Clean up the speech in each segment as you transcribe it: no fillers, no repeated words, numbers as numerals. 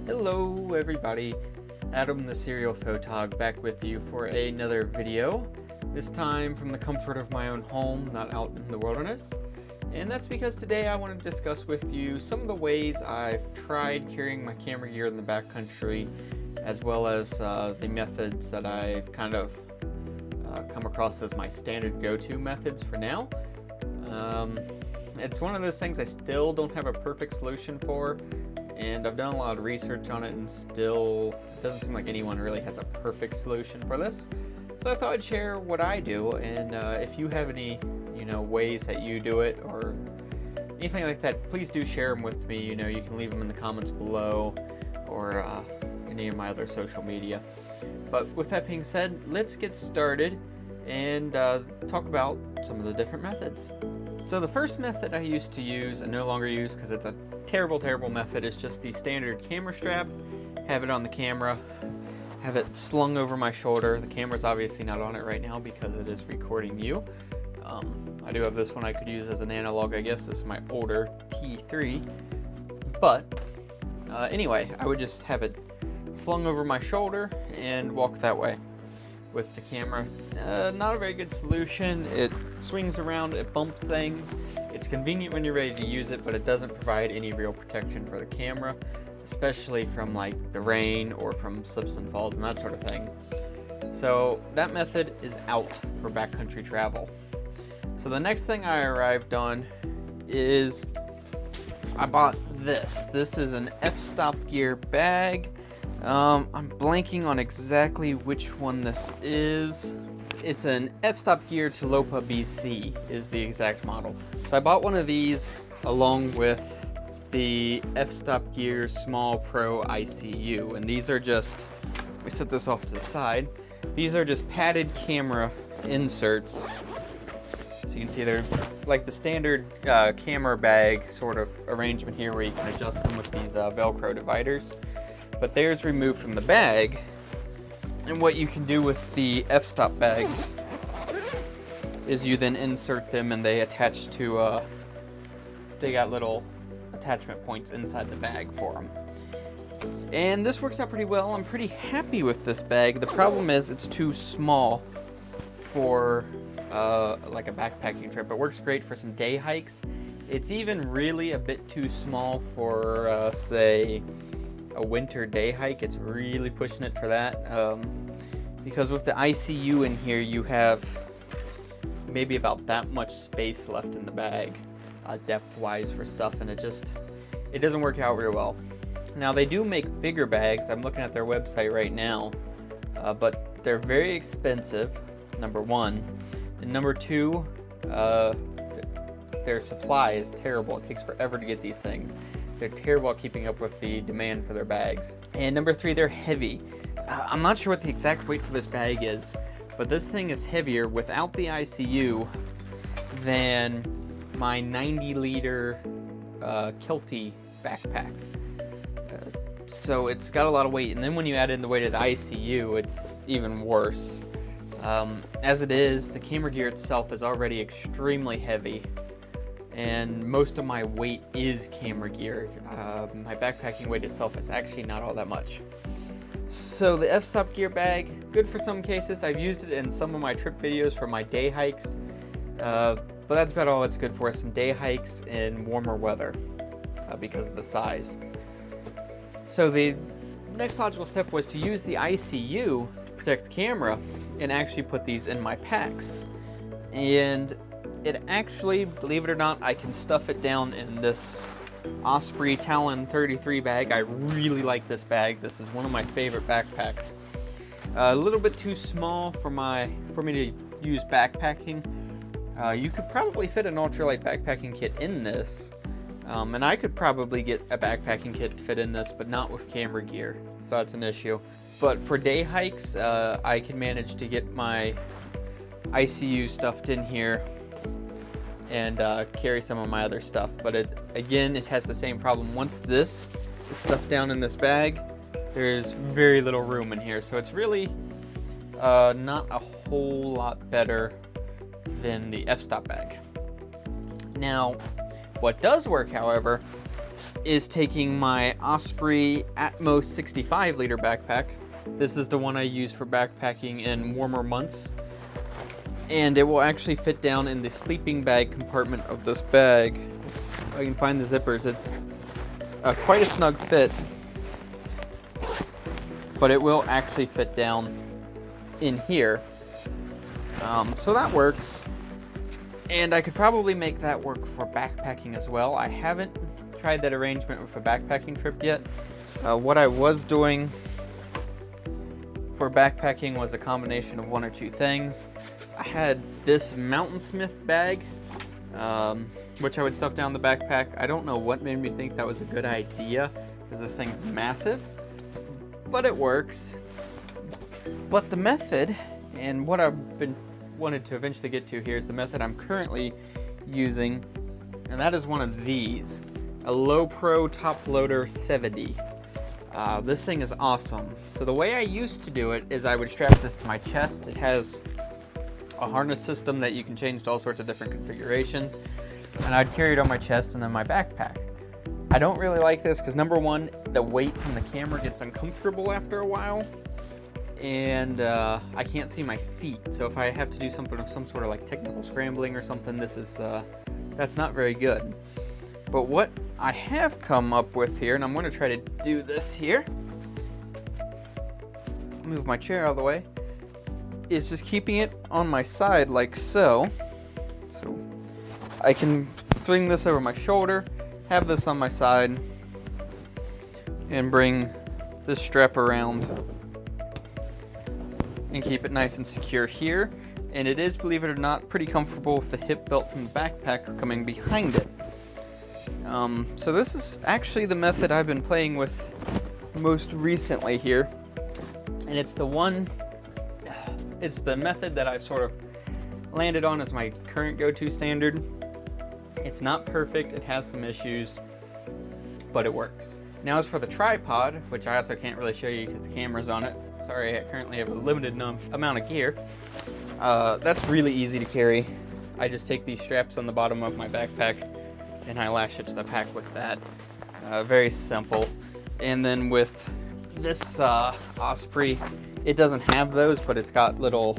Hello everybody, Adam the Serial Photog back with you for another video, this time from the comfort of my own home, not out in the wilderness. And that's because today I want to discuss with you some of the ways I've tried carrying my camera gear in the backcountry, as well as the methods that I've kind of come across as my standard go-to methods for now. It's one of those things I still don't have a perfect solution for, and I've done a lot of research on it, and still it doesn't seem like anyone really has a perfect solution for this. So I thought I'd share what I do, and if you have any, ways that you do it or anything like that, please do share them with me. You can leave them in the comments below or any of my other social media. But with that being said, let's get started and talk about some of the different methods. So the first method I used to use and no longer use because it's a terrible method is just the standard camera strap. Have it on the camera, have it slung over my shoulder. The camera's obviously not on it right now because it is recording you. I do have this one I could use as an analog, I guess. This is my older T3. But anyway, I would just have it slung over my shoulder and walk that way with the camera. Not a very good solution. It swings around, it bumps things. It's convenient when you're ready to use it, but it doesn't provide any real protection for the camera, especially from like the rain or from slips and falls and that sort of thing. So that method is out for backcountry travel. So the next thing I arrived on is I bought this. This is an FStop gear bag. I'm blanking on exactly which one this is. It's an FStop Gear Talopa BC is the exact model. So I bought one of these along with the FStop Gear Small Pro ICU, and these are just, let me set this off to the side. These are just padded camera inserts. So you can see they're like the standard camera bag sort of arrangement here where you can adjust them with these Velcro dividers. But theirs removed from the bag, and what you can do with the FStop bags is you then insert them and they attach to, they got little attachment points inside the bag for them. And this works out pretty well. I'm pretty happy with this bag. The problem is it's too small for like a backpacking trip. It works great for some day hikes. It's even really a bit too small for, say, a winter day hike. It's really pushing it for that, because with the ICU in here you have maybe about that much space left in the bag, depth wise for stuff, and it doesn't work out real well. Now they do make bigger bags. I'm looking at their website right now, but they're very expensive, number one, and number two, their supply is terrible. It takes forever to get these things. They're terrible at keeping up with the demand for their bags. And number three, they're heavy. I'm not sure what the exact weight for this bag is, but this thing is heavier without the ICU than my 90-liter Kelty backpack. So it's got a lot of weight, and then when you add in the weight of the ICU, it's even worse. As it is, the camera gear itself is already extremely heavy, and most of my weight is camera gear. My backpacking weight itself is actually not all that much. So the FStop gear bag, good for some cases. I've used it in some of my trip videos for my day hikes, but that's about all it's good for, some day hikes in warmer weather because of the size. So the next logical step was to use the ICU to protect the camera and actually put these in my packs. And it actually, believe it or not, I can stuff it down in this Osprey Talon 33 bag. I really like this bag. This is one of my favorite backpacks. A little bit too small for me to use backpacking. You could probably fit an ultralight backpacking kit in this, and I could probably get a backpacking kit to fit in this, but not with camera gear, so that's an issue. But for day hikes, I can manage to get my ICU stuffed in here and carry some of my other stuff. But it has the same problem. Once this is stuffed down in this bag, there's very little room in here, so it's really not a whole lot better than the FStop bag. Now, what does work, however, is taking my Osprey Atmos 65 liter backpack. This is the one I use for backpacking in warmer months. And it will actually fit down in the sleeping bag compartment of this bag. If I can find the zippers, it's quite a snug fit. But it will actually fit down in here. So that works. And I could probably make that work for backpacking as well. I haven't tried that arrangement with a backpacking trip yet. What I was doing for backpacking was a combination of one or two things. I had this Mountainsmith bag, which I would stuff down the backpack. I don't know what made me think that was a good idea, because this thing's massive, but it works. But the method, and what I've wanted to eventually get to here, is the method I'm currently using, and that is one of these, a Low Pro Top Loader 70. This thing is awesome. So the way I used to do it is I would strap this to my chest. It has a harness system that you can change to all sorts of different configurations, and I'd carry it on my chest and then my backpack. I don't really like this because, number one, the weight from the camera gets uncomfortable after a while, and I can't see my feet. So if I have to do some sort of like technical scrambling or something, this is that's not very good. But what I have come up with here, and I'm going to try to do this here, move my chair out of the way, is just keeping it on my side like so. So I can swing this over my shoulder, have this on my side, and bring this strap around and keep it nice and secure here. And it is, believe it or not, pretty comfortable with the hip belt from the backpack coming behind it. So this is actually the method I've been playing with most recently here, and it's the method that I've sort of landed on as my current go-to standard. It's not perfect, it has some issues, but it works. Now as for the tripod, which I also can't really show you because the camera's on it. Sorry, I currently have a limited amount of gear. That's really easy to carry. I just take these straps on the bottom of my backpack and I lash it to the pack with that. Very simple. And then with this Osprey, it doesn't have those, but it's got little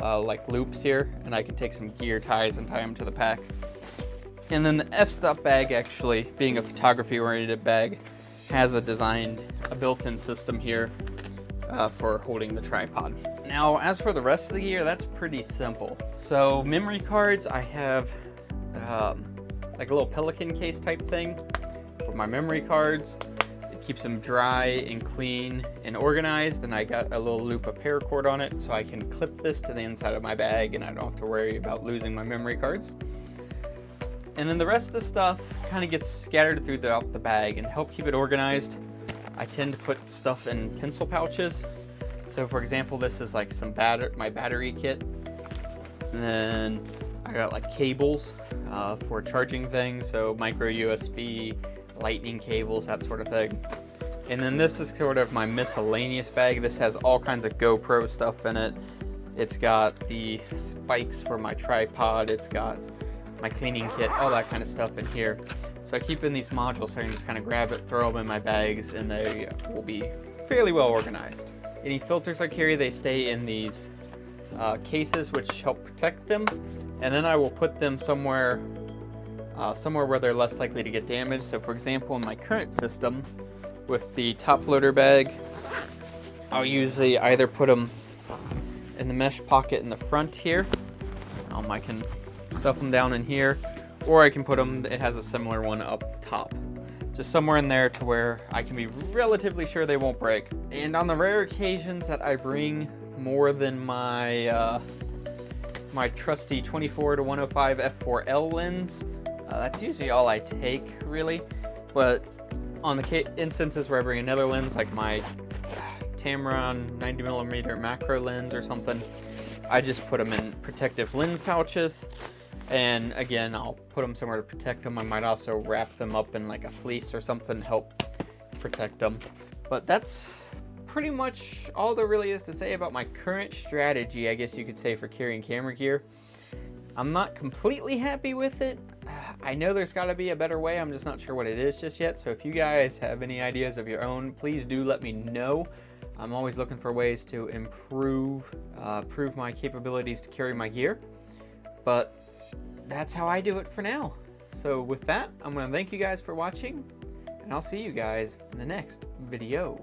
like loops here, and I can take some gear ties and tie them to the pack. And then the FStop bag, actually being a photography oriented bag, has a built-in system here for holding the tripod. Now as for the rest of the gear, that's pretty simple. So memory cards, I have like a little Pelican case type thing for my memory cards. It keeps them dry and clean and organized, and I got a little loop of paracord on it so I can clip this to the inside of my bag and I don't have to worry about losing my memory cards. And then the rest of the stuff kind of gets scattered throughout the bag, and to help keep it organized, I tend to put stuff in pencil pouches. So for example, this is like my battery kit, and then I got like cables for charging things, so micro USB, lightning cables, that sort of thing. And then this is sort of my miscellaneous bag. This has all kinds of GoPro stuff in it. It's got the spikes for my tripod, it's got my cleaning kit, all that kind of stuff in here. So I keep in these modules so I can just kind of grab it, throw them in my bags, and they will be fairly well organized. Any filters I carry, they stay in these cases, which help protect them, and then I will put them somewhere where they're less likely to get damaged. So for example, in my current system with the top loader bag, I'll usually either put them in the mesh pocket in the front here. I can stuff them down in here, or I can put them, it has a similar one up top, just somewhere in there to where I can be relatively sure they won't break. And on the rare occasions that I bring more than my my trusty 24-105 f4L lens, that's usually all I take, really. But on the instances where I bring another lens, like my Tamron 90mm macro lens or something, I just put them in protective lens pouches. And again, I'll put them somewhere to protect them. I might also wrap them up in like a fleece or something to help protect them. But that's pretty much all there really is to say about my current strategy, I guess you could say, for carrying camera gear. I'm not completely happy with it. I know there's got to be a better way. I'm just not sure what it is just yet. So if you guys have any ideas of your own, please do let me know. I'm always looking for ways to improve my capabilities to carry my gear. But that's how I do it for now. So with that, I'm going to thank you guys for watching, and I'll see you guys in the next video.